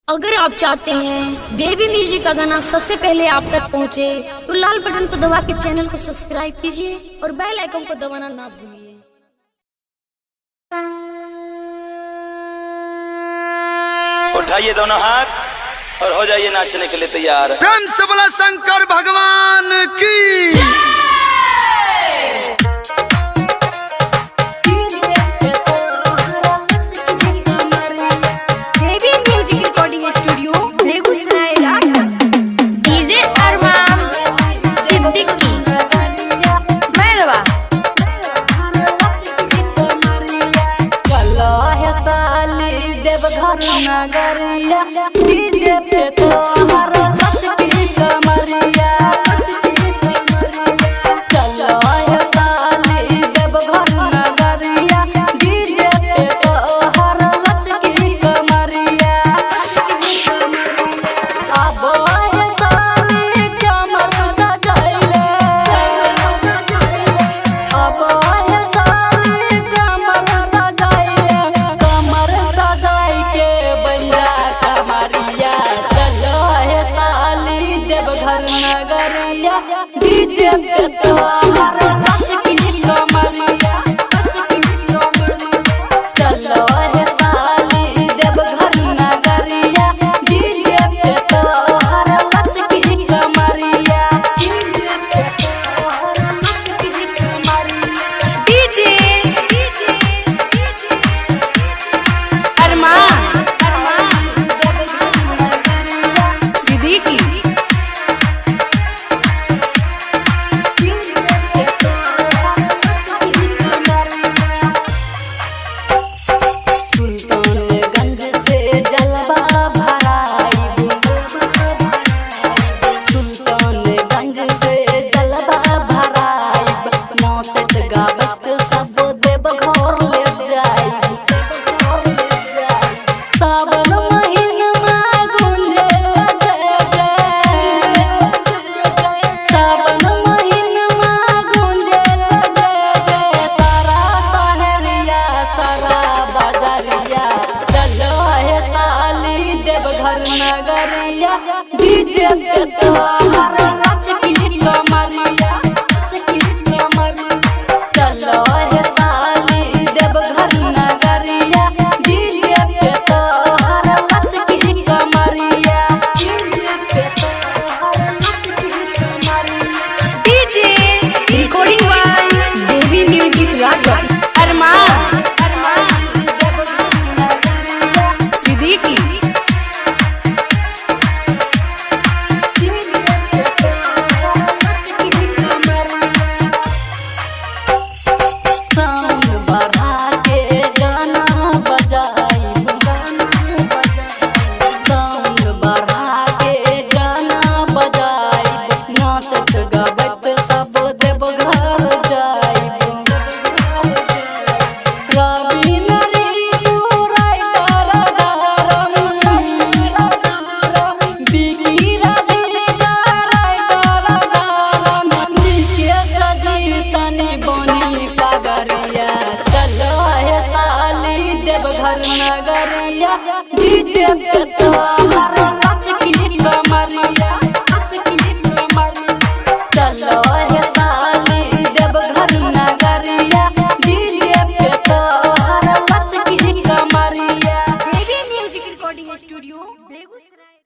अगर आप चाहते हैं देवी म्यूजिक का गाना सबसे पहले आप तक पहुंचे, तो लाल बटन को दबा के चैनल को सब्सक्राइब कीजिए और बेल आइकन को दबाना ना भूलिए। उठाइए दोनों हाथ और हो जाइए नाचने के लिए तैयार। प्रेम से बोला शंकर भगवान की। Devi music recording studio Begusarai DJ Arman Siddiqui मेरवा कला है साली देवघर नगरिया डीजे पे तो हर की कमरिया। चलो है साली देवघर नगरिया डीजे पे तो हर की कमरिया। अब है साली कमर सजाइले, अब है साली कमर सजाइले, कमर सजाई के बंदा कमरिया। चलो है साली देवघर नगरिया डीजे पे तो हर की कमरिया। चलो है साली देवघर नगरिया डीजे पे तो हर की कमरिया। डीजे अरमान सिद्दीकी सुल्तानगंज से जलवा भराई, सुल्तानगंज से जलवा भराई, नाचत गावत सब देवघर ले जाई। सावन महीनमा गुंजे जय जय, सावन महीनमा गुंजे जय जय, सारा शहरिया सारा बाजारिया। चलो है साली देवघर नगरिया डीजे पे तो हर की कमरिया। चलो है साली देवघर नगरिया डीजे पे तो हर की कमरिया। DJ recording by Devi music Raja Arman Siddiqui sound बढ़ा के गाना बजाई, साउंड बढ़ा के गाना बजाई, नाचत गावत सब देवघर जाई। रवि नरी पुराई डरम, बिकी रवि डराई डरम, बिके सजी तनी बनी पगरिया। चलो है साली देवघर नगरिया डीजे पे तो हर की कमरिया। चलो है साली देवघर नगरिया डीजे पे तो हर की कमरिया। देवी म्यूजिक रिकॉर्डिंग स्टूडियो बेगूसराय।